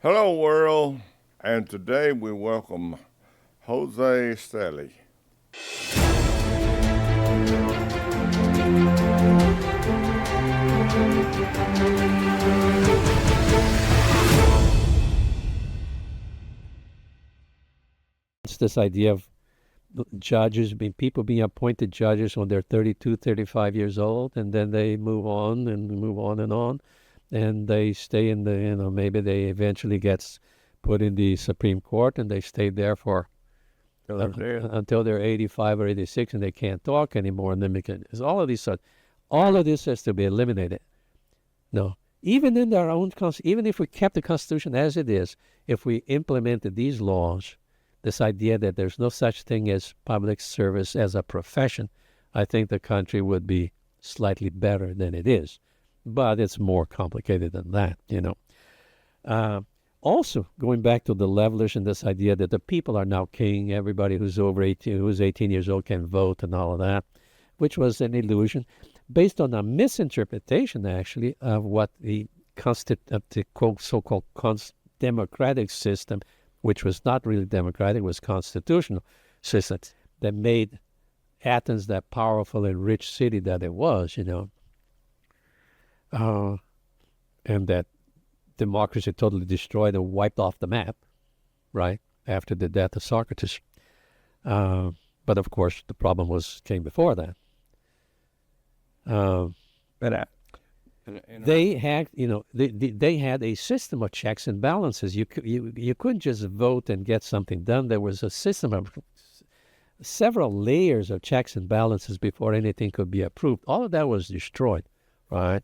Hello, world, and today we welcome JOSÉ Stelle. It's this idea of people being appointed judges when they're 32, 35 years old, and then they move on and move on and on, and they stay in the, maybe they eventually gets put in the Supreme Court, and they stay there for until they're 85 or 86, and they can't talk anymore, and then all of this has to be eliminated. No, even in our own even if we kept the Constitution as it is, if we implemented these laws, this idea that there's no such thing as public service as a profession, I think the country would be slightly better than it is. But it's more complicated than that, Also, going back to the levelers and this idea that the people are now king, everybody who's over 18, who's 18 years old can vote and all of that, which was an illusion based on a misinterpretation, actually, of what the so-called democratic system, which was not really democratic, was constitutional system that made Athens that powerful and rich city that it was, and that democracy totally destroyed and wiped off the map, right, after the death of Socrates. But of course, the problem came before that. They had, they had a system of checks and balances. You couldn't just vote and get something done. There was a system of several layers of checks and balances before anything could be approved. All of that was destroyed, right?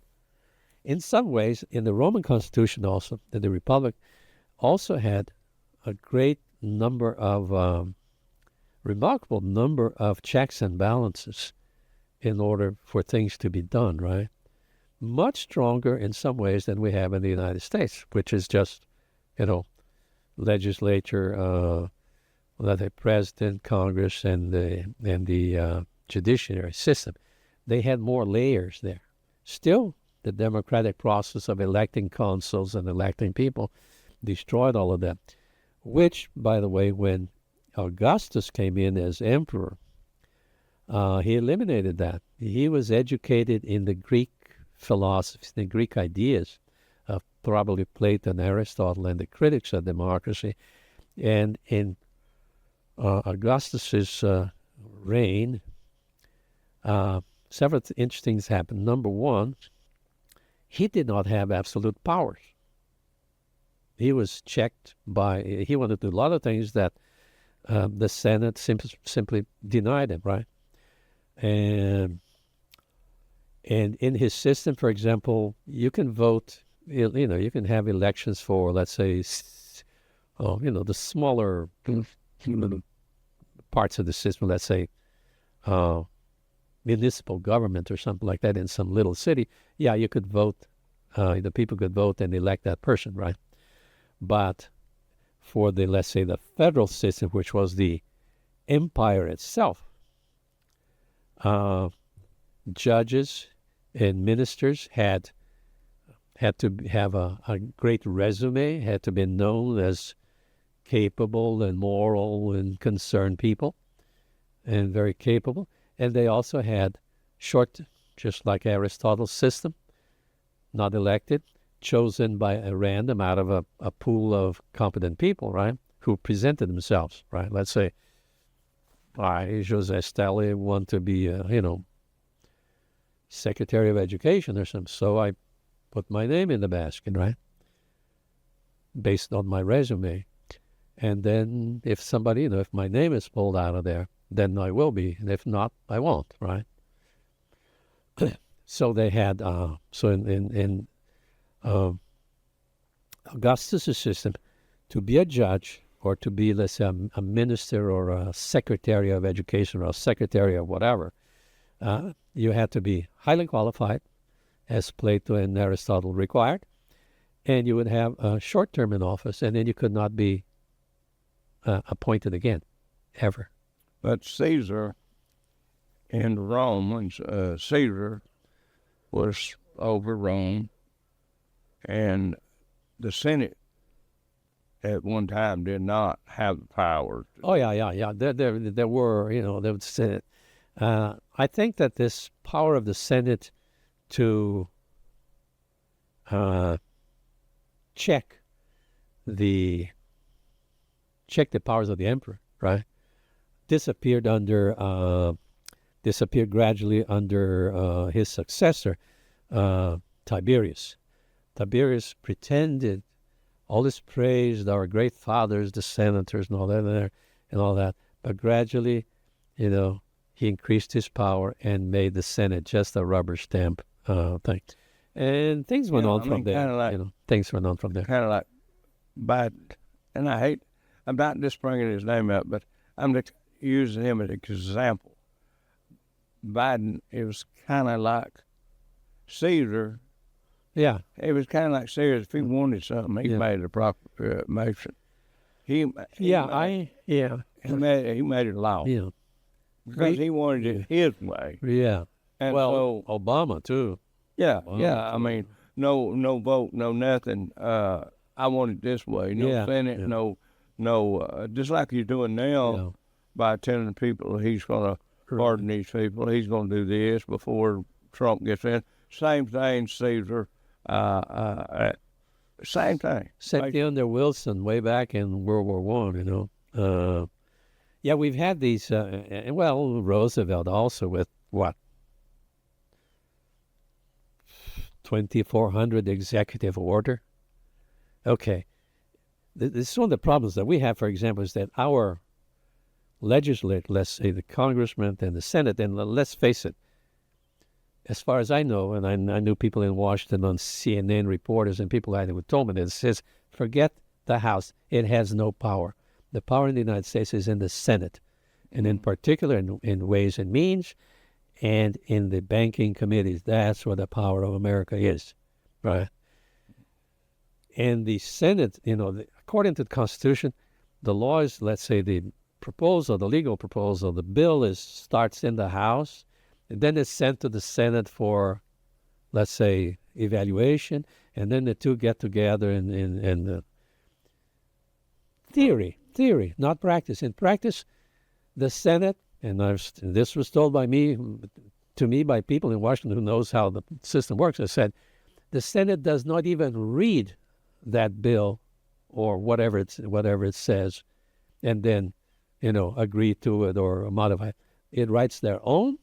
In some ways, in the Roman Constitution also, the Republic also had a great number of, remarkable number of checks and balances in order for things to be done, right? Much stronger in some ways than we have in the United States, which is just, legislature, the president, Congress, and the judiciary system. They had more layers there. Still, the democratic process of electing consuls and electing people destroyed all of that, which, by the way, when Augustus came in as emperor, he eliminated that. He was educated in the Greek philosophy, the Greek ideas of probably Plato and Aristotle and the critics of democracy. And in Augustus's reign, several interesting things happened. Number one, he did not have absolute powers. He was checked he wanted to do a lot of things that the Senate simply denied him, right? And in his system, for example, you can vote, you can have elections for, let's say, the smaller parts of the system, let's say, municipal government or something like that in some little city. Yeah, you could vote, the people could vote and elect that person, right? But for let's say, the federal system, which was the empire itself, judges and ministers had to have a great resume, had to be known as capable and moral and concerned people, and very capable. And they also had just like Aristotle's system, not elected, chosen by a random out of a pool of competent people, right, who presented themselves, right? Let's say, I, José Stelle, want to be, Secretary of Education or something. So I put my name in the basket, right, based on my resume. And then if somebody, if my name is pulled out of there, then I will be. And if not, I won't, right? So they had, so in Augustus' system, to be a judge or to be, let's say, a minister or a secretary of education or a secretary of whatever, you had to be highly qualified, as Plato and Aristotle required, and you would have a short term in office, and then you could not be appointed again, ever. But Caesar in Rome, Caesar was over Rome, and the Senate at one time did not have the power. Oh yeah. There were, there was Senate. I think that this power of the Senate to check the powers of the emperor, right? Disappeared gradually under his successor, Tiberius. Tiberius pretended all this praise, our great fathers, the senators, and all that, but gradually, he increased his power and made the Senate just a rubber stamp thing. And things went on from there. Things went on from there. Kind of like Biden. And I'm not just bringing his name up, but I'm just using him as an example. Biden, it was kind of like Caesar. Yeah. It was kind of like Caesar. If he wanted something, he made a proclamation. He made it law. Yeah. Because he wanted it his way. Yeah. And so Obama too. Yeah, Obama, yeah. I mean, no vote, no nothing. I want it this way. No Senate, no. Just like you're doing now by telling people he's going to pardon these people. He's going to do this before Trump gets in. Same thing, Caesar. Same thing. Except under Wilson way back in World War I. We've had these. Roosevelt also with what? 2,400 executive order. Okay. This is one of the problems that we have, for example, is that our legislators, let's say the congressmen and the Senate, and let's face it, as far as I know, and I knew people in Washington on CNN reporters and people who told me this, says, forget the House. It has no power. The power in the United States is in the Senate, and in particular in Ways and Means and in the banking committees. That's where the power of America is, right? And the Senate, according to the Constitution, the law is, let's say, the legal proposal, the bill starts in the House, and then it's sent to the Senate for, let's say, evaluation, and then the two get together in theory, not practice. In practice, the Senate, and this was told to me by people in Washington who knows how the system works. I said, the Senate does not even read that bill or whatever it says, and then, agree to it or modify it. It writes their own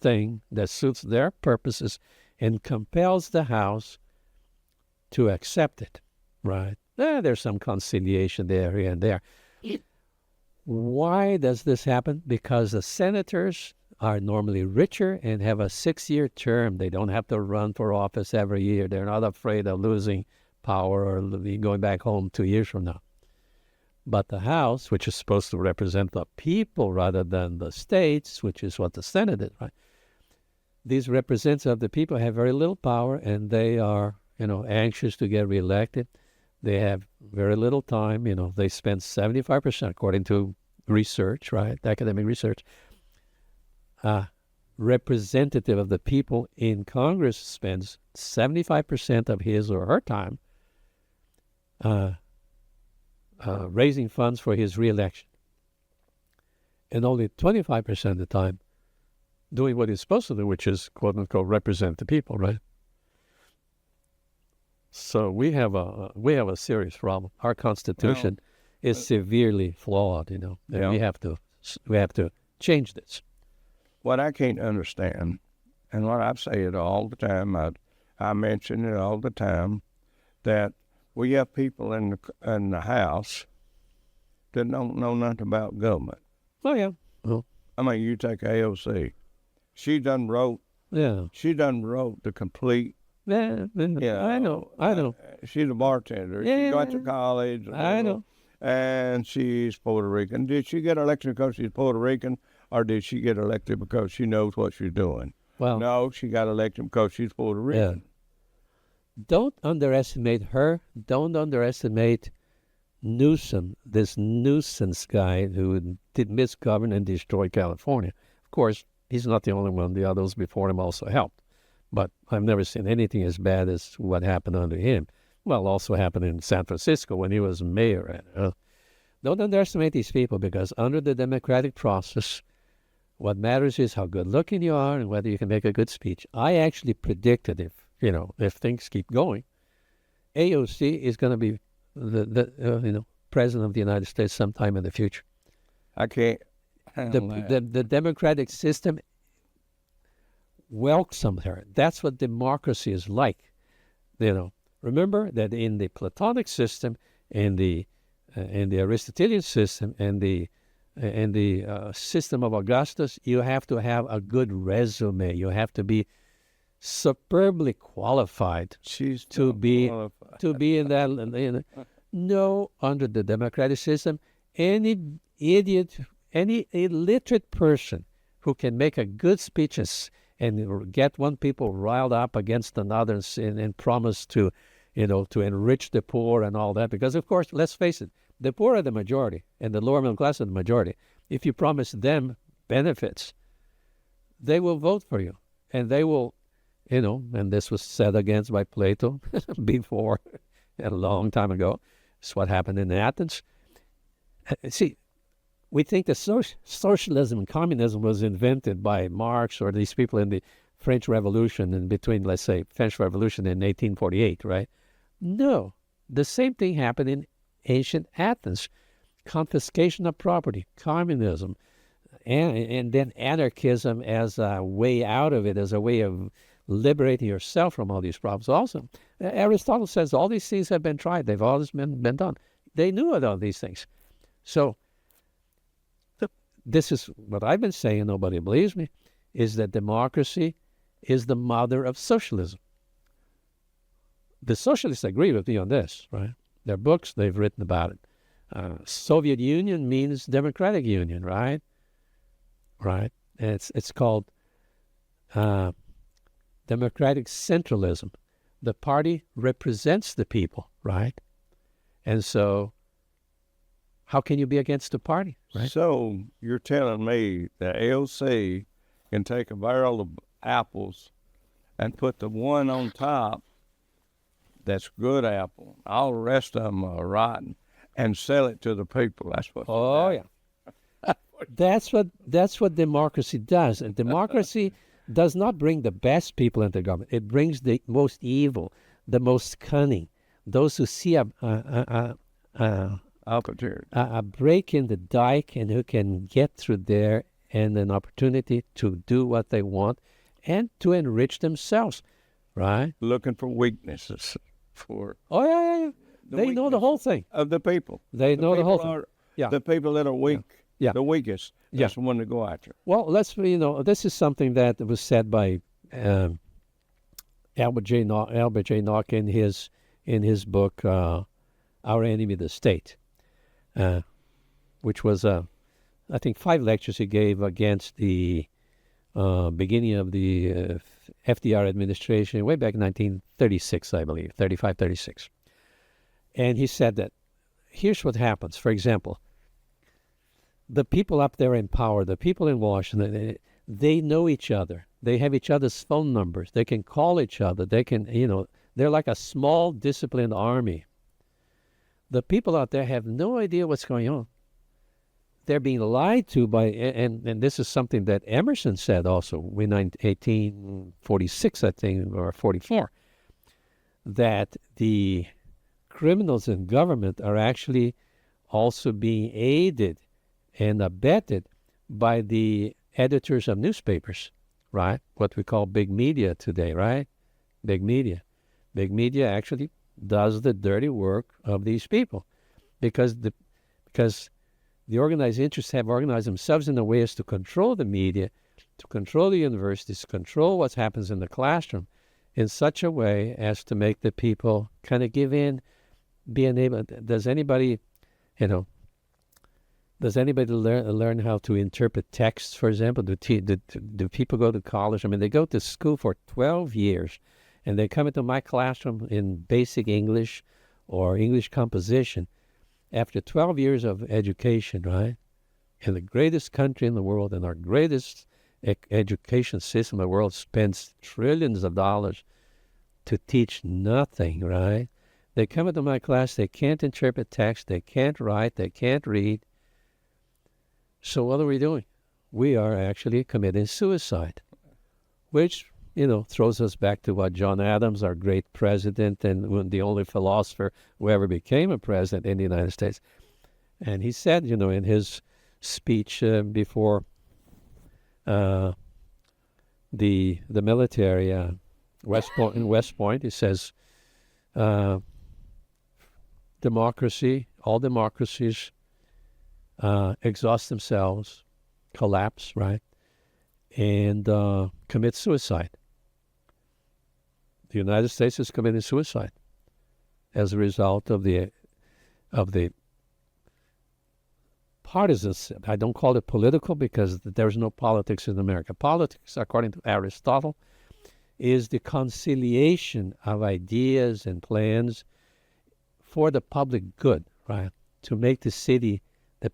thing that suits their purposes and compels the House to accept it, right? There's some conciliation there, here and there. Why does this happen? Because the senators are normally richer and have a 6-year term. They don't have to run for office every year. They're not afraid of losing power or going back home 2 years from now. But the House, which is supposed to represent the people rather than the states, which is what the Senate is, right? These representatives of the people have very little power, and they are, anxious to get reelected. They have very little time. They spend 75%, according to research, right? Academic research. Representative of the people in Congress spends 75% of his or her time raising funds for his reelection, and only 25% of the time doing what he's supposed to do, which is, quote unquote, represent the people, right? So we have a serious problem. Our Constitution is severely flawed, and we have to change this. What I can't understand, and what I say it all the time, I mention it all the time, that we have people in the House that don't know nothing about government. Oh yeah. Well, I mean, you take AOC. She done wrote the complete. Yeah, I know. She's a bartender. Yeah, she went to college. I know. And she's Puerto Rican. Did she get elected because she's Puerto Rican, or did she get elected because she knows what she's doing? Well, no, she got elected because she's Puerto Rican. Yeah. Don't underestimate her. Don't underestimate Newsom, this nuisance guy who did misgovern and destroy California. Of course, he's not the only one. The others before him also helped. But I've never seen anything as bad as what happened under him. Well, also happened in San Francisco when he was mayor. Don't underestimate these people, because under the democratic process, what matters is how good looking you are and whether you can make a good speech. I actually predicted if things keep going, AOC is going to be the president of the United States sometime in the future. I can't. The democratic system welcomes her. That's what democracy is like. Remember that in the Platonic system, in the Aristotelian system, and the system of Augustus, you have to have a good resume. You have to be superbly qualified to be in that. No, under the democratic system, any idiot, any illiterate person who can make a good speech and get one people riled up against another and promise to enrich the poor and all that. Because, of course, let's face it, the poor are the majority and the lower middle class are the majority. If you promise them benefits, they will vote for you. And they will, and this was said against by Plato before, a long time ago. It's what happened in Athens. See, we think that socialism and communism was invented by Marx or these people in the French Revolution, and between, let's say, French Revolution in 1848, right? No, the same thing happened in ancient Athens. Confiscation of property, communism, and then anarchism as a way out of it, as a way of liberating yourself from all these problems. Also, Aristotle says all these things have been tried. They've always been done. They knew about these things. So this is what I've been saying, nobody believes me, is that democracy is the mother of socialism. The socialists agree with me on this, right? Their books, they've written about it. Soviet Union means democratic union, right? Right. And it's called democratic centralism. The party represents the people, right? And so how can you be against the party, right? So you're telling me that AOC can take a barrel of apples and put the one on top that's good apple, all the rest of them are rotten, and sell it to the people. That's what. Oh yeah, that's what democracy does. And democracy does not bring the best people into government. It brings the most evil, the most cunning, those who see a break in the dike and who can get through there, and an opportunity to do what they want and to enrich themselves, right? Looking for weaknesses. Yeah. They know the whole thing. Of the people. They know the whole thing. Yeah. The people that are weak. Yeah. The weakest. That's the one to go after. Well, this is something that was said by Albert J. Nock in his book, Our Enemy the State, which was, I think, 5 lectures he gave against the beginning of the FDR administration way back in 1936, I believe, 35, 36. And he said that here's what happens. For example, the people up there in power, the people in Washington, they know each other. They have each other's phone numbers. They can call each other. They can, they're like a small disciplined army. The people out there have no idea what's going on. They're being lied to by, and this is something that Emerson said also in 1846, I think, or 44, that the criminals in government are actually also being aided and abetted by the editors of newspapers, right? What we call big media today, right? Big media. Big media actually does the dirty work of these people because the organized interests have organized themselves in a way as to control the media, to control the universities, to control what happens in the classroom in such a way as to make the people kind of give in, being able. Does anybody learn how to interpret texts, for example? Do people go to college? I mean, they go to school for 12 years, and they come into my classroom in basic English or English composition. After 12 years of education, right, in the greatest country in the world, and our greatest education system in the world spends trillions of dollars to teach nothing, right? They come into my class, they can't interpret text, they can't write, they can't read. So what are we doing? We are actually committing suicide, which, throws us back to what John Adams, our great president and the only philosopher who ever became a president in the United States. And he said, in his speech before the military, in West Point, he says, democracy, all democracies exhaust themselves, collapse, right, and commit suicide. The United States is committing suicide as a result of the partisans. I don't call it political because there's no politics in America. Politics, according to Aristotle, is the conciliation of ideas and plans for the public good, right? To make the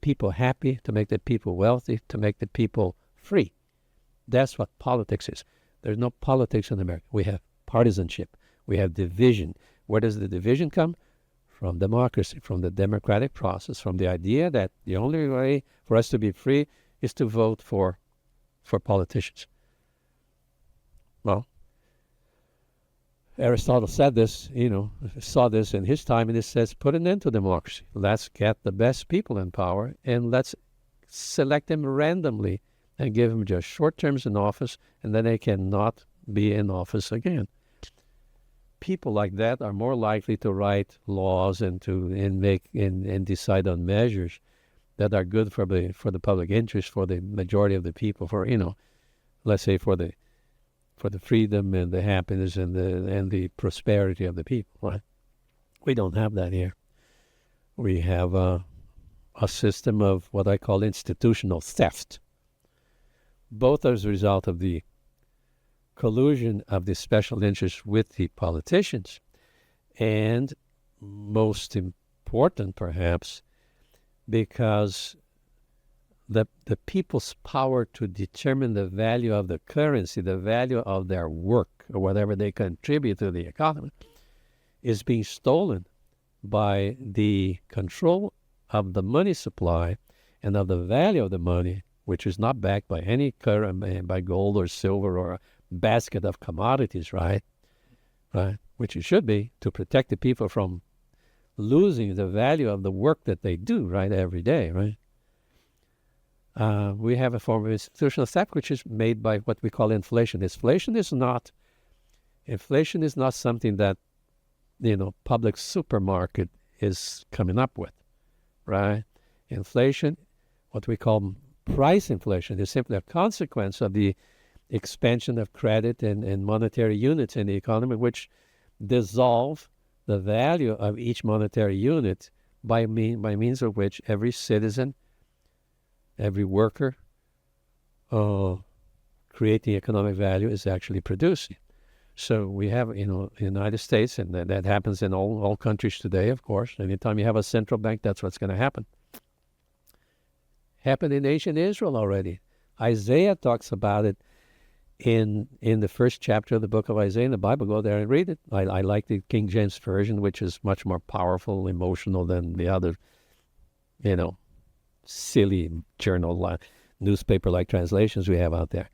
people happy, to make the people wealthy, to make the people free. That's what politics is. There's no politics in America. We have partisanship. We have division. Where does the division come? From democracy, from the democratic process, from the idea that the only way for us to be free is to vote for politicians. Well, Aristotle said this, saw this in his time, and he says, put an end to democracy. Let's get the best people in power, and let's select them randomly and give them just short terms in office, and then they cannot be in office again. People like that are more likely to write laws and decide on measures that are good for the public interest, for the majority of the people, let's say for the freedom and the happiness and the prosperity of the people. Right? We don't have that here. We have a system of what I call institutional theft, both as a result of the collusion of the special interests with the politicians, and most important perhaps because the people's power to determine the value of the currency, the value of their work or whatever they contribute to the economy, is being stolen by the control of the money supply and of the value of the money, which is not backed by any by gold or silver or a basket of commodities, right? Which it should be, to protect the people from losing the value of the work that they do, right, every day, right? We have a form of institutional theft which is made by what we call inflation. Inflation is not something that, public supermarket is coming up with, right? Inflation, what we call price inflation, is simply a consequence of the expansion of credit and monetary units in the economy, which dissolve the value of each monetary unit by means of which every citizen, every worker creating economic value is actually producing. So we have, the United States, and that happens in all countries today, of course. Anytime you have a central bank, that's what's going to happen. Happened in ancient Israel already. Isaiah talks about it in the first chapter of the book of Isaiah in the Bible. Go there and read it. I like the King James Version, which is much more powerful, emotional than the other, silly journal, newspaper-like translations we have out there.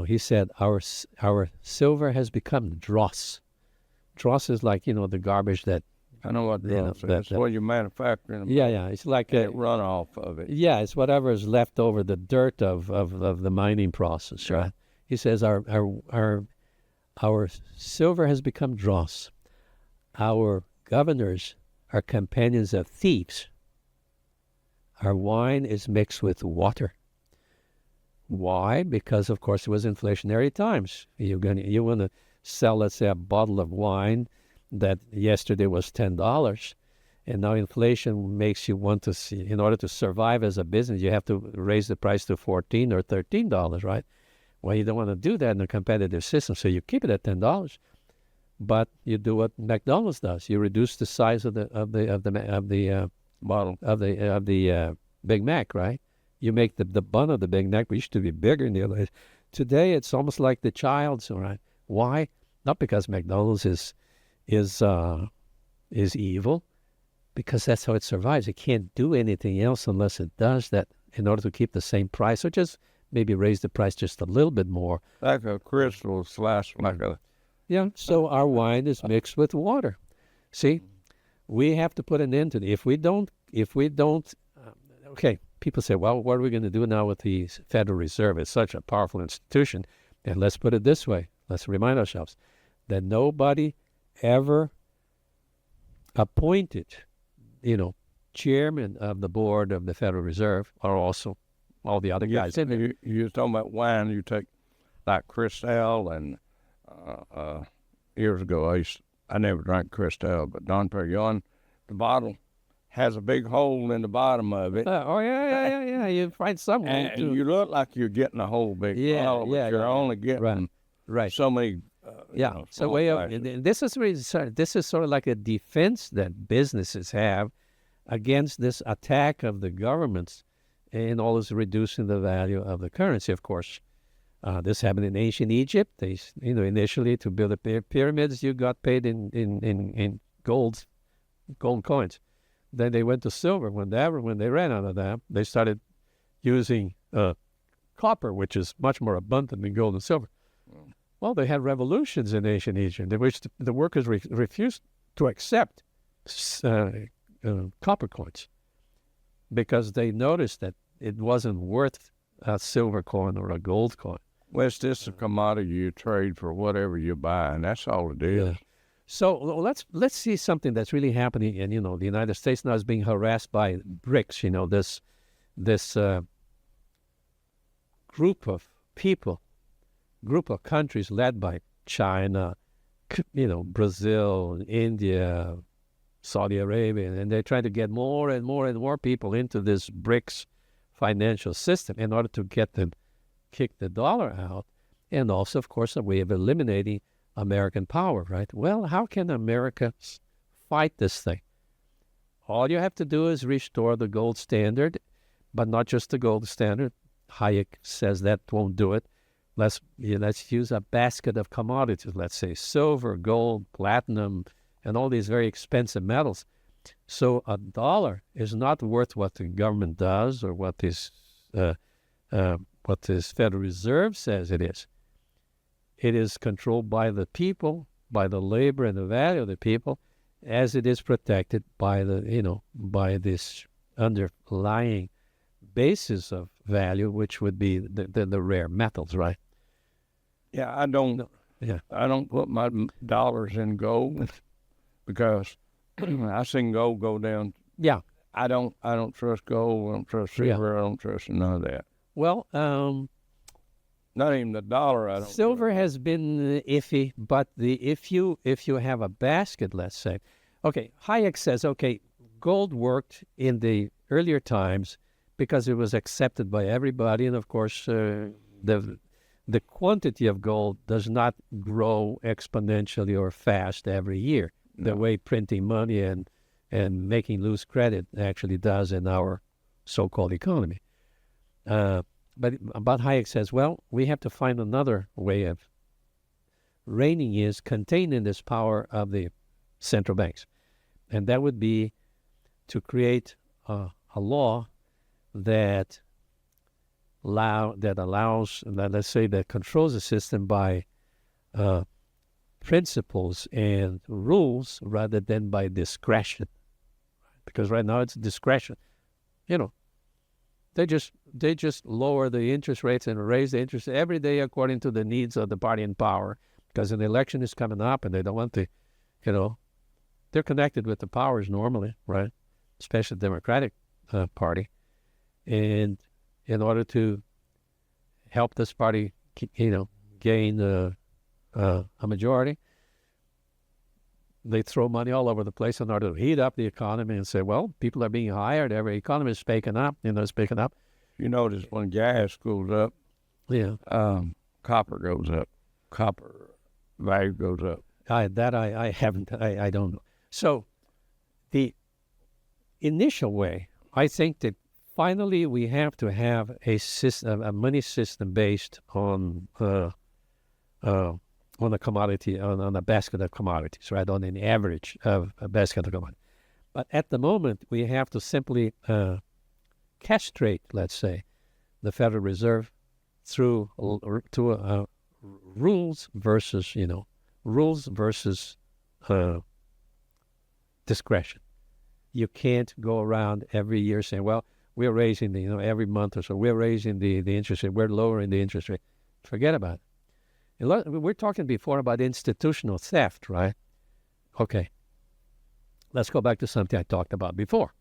He said, our silver has become dross. Dross is like, the garbage that... I know what dross is. That's what you manufacture. Yeah. It's like runoff of it. Yeah, it's whatever is left over, the dirt of the mining process, right? He says, our silver has become dross. Our governors are companions of thieves. Our wine is mixed with water. Why? Because, of course, it was inflationary times. You want to sell, let's say, a bottle of wine that yesterday was $10, and now inflation makes you want to see, in order to survive as a business, you have to raise the price to $14 or $13, right? Well, you don't want to do that in a competitive system, so you keep it at $10. But you do what McDonald's does: you reduce the size of the bottle of the Big Mac, right? You make the bun of the Big Mac, which used to be bigger in the other days. Today, it's almost like the child's, right? Why? Not because McDonald's is is evil, because that's how it survives. It can't do anything else unless it does that in order to keep the same price, or just maybe raise the price just a little bit more. Like a crystal slash, like a... Yeah, so our wine is mixed with water. See, we have to put an end to it. If we don't, okay, people say, well, what are we going to do now with the Federal Reserve? It's such a powerful institution. And let's put it this way. Let's remind ourselves that nobody ever appointed, chairman of the board of the Federal Reserve, or also all the other guys in there. You're talking about wine. You take like Cristal, and years ago I never drank Cristal, but Don Perignon, the bottle has a big hole in the bottom of it. Yeah. You find somewhere. And you look like you're getting a whole big bottle, but you're only getting so many. So way up. And this is sort of like a defense that businesses have against this attack of the governments, and all is reducing the value of the currency. Of course, this happened in ancient Egypt. They, initially to build the pyramids, you got paid in gold coins. Then they went to silver. When they ran out of that, they started using copper, which is much more abundant than gold and silver. Well, they had revolutions in ancient Egypt in which the workers refused to accept copper coins because they noticed that it wasn't worth a silver coin or a gold coin. Well, it's just a commodity you trade for whatever you buy, and that's all it is. Yeah. So let's see something that's really happening in the United States now is being harassed by BRICS. This group of countries led by China, Brazil, India, Saudi Arabia, and they're trying to get more and more and more people into this BRICS financial system in order to get them kick the dollar out, and also, of course, a way of eliminating American power, right? Well, how can America fight this thing? All you have to do is restore the gold standard, but not just the gold standard. Hayek says that won't do it. Let's use a basket of commodities, let's say silver, gold, platinum, and all these very expensive metals. So a dollar is not worth what the government does or what this Federal Reserve says it is. It is controlled by the people, by the labor and the value of the people, as it is protected by by this underlying basis of value, which would be the rare metals, right? Yeah, I don't put my dollars in gold because I seen gold go down. Yeah. I don't trust gold. I don't trust silver. I don't trust none of that. Well, not even the dollar. I don't. Silver has been iffy, but if you have a basket, let's say, okay, Hayek says, okay, gold worked in the earlier times because it was accepted by everybody, and of course, the quantity of gold does not grow exponentially or fast every year, the way printing money and making loose credit actually does in our so-called economy. But Hayek says, well, we have to find another way of containing this power of the central banks. And that would be to create a law that controls the system by principles and rules rather than by discretion. Because right now it's discretion. They just lower the interest rates and raise the interest every day according to the needs of the party in power, because an election is coming up and they don't want they're connected with the powers normally, right? Especially the Democratic Party. And in order to help this party, gain a majority, they throw money all over the place in order to heat up the economy and say, well, people are being hired, every economy is picking up, it's picking up. You notice when gas goes up, copper goes up, copper value goes up. I don't know. So the initial way, I think that finally we have to have a money system based on on a commodity, on a basket of commodities, right, on an average of a basket of commodities. But at the moment, we have to simply castrate, let's say, the Federal Reserve through rules versus discretion. You can't go around every year saying, well, we're raising every month or so, we're raising the interest rate, we're lowering the interest rate. Forget about it. We're talking before about institutional theft, right? Okay. Let's go back to something I talked about before.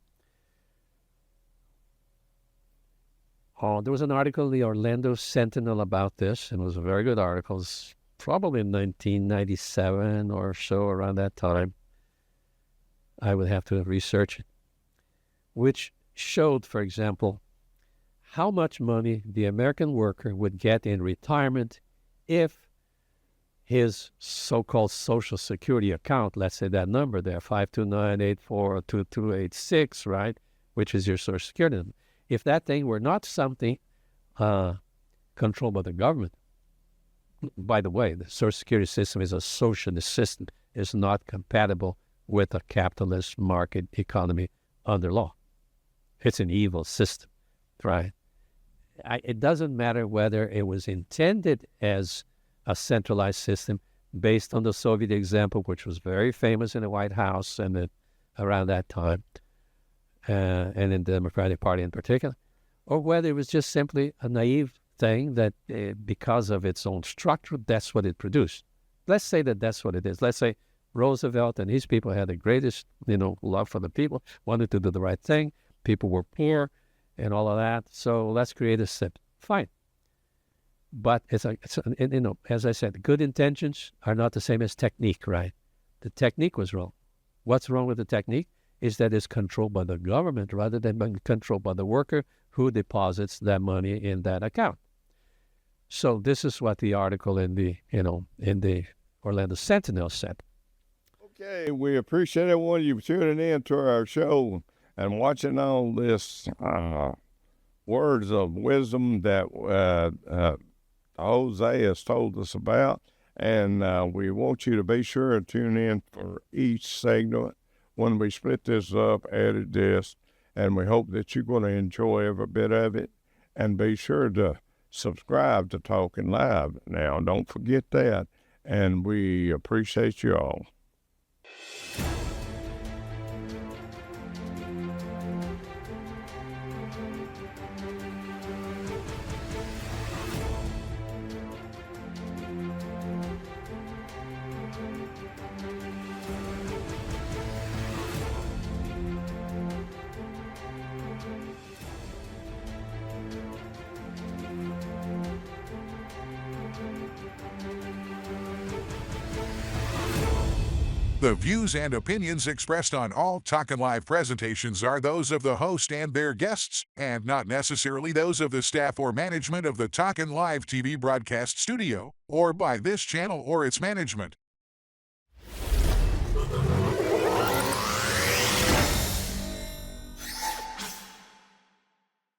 There was an article in the Orlando Sentinel about this, and it was a very good article. It's probably in 1997 or so, around that time. I would have to research it, which showed, for example, how much money the American worker would get in retirement if his so-called Social Security account, let's say that number there, 529842286, right, which is your Social Security number, if that thing were not something controlled by the government. By the way, the Social Security system is a socialist system. It's not compatible with a capitalist market economy under law. It's an evil system, right? It doesn't matter whether it was intended as a centralized system based on the Soviet example, which was very famous in the White House and around that time, and in the Democratic Party in particular, or whether it was just simply a naive thing that because of its own structure, that's what it produced. Let's say that that's what it is. Let's say Roosevelt and his people had the greatest, love for the people, wanted to do the right thing. People were poor and all of that. So let's create a system. Fine. But as I said, good intentions are not the same as technique, right? The technique was wrong. What's wrong with the technique is that it's controlled by the government rather than being controlled by the worker who deposits that money in that account. So this is what the article in the Orlando Sentinel said. Okay, we appreciate everyone you tuning in to our show and watching all this words of wisdom that JOSÉ has told us about. And we want you to be sure to tune in for each segment when we split this up, edit this, and we hope that you're going to enjoy every bit of it. And be sure to subscribe to Talking Live now. Don't forget that. And we appreciate you all. The views and opinions expressed on all Talkin' Live presentations are those of the host and their guests, and not necessarily those of the staff or management of the Talkin' Live TV broadcast studio, or by this channel or its management.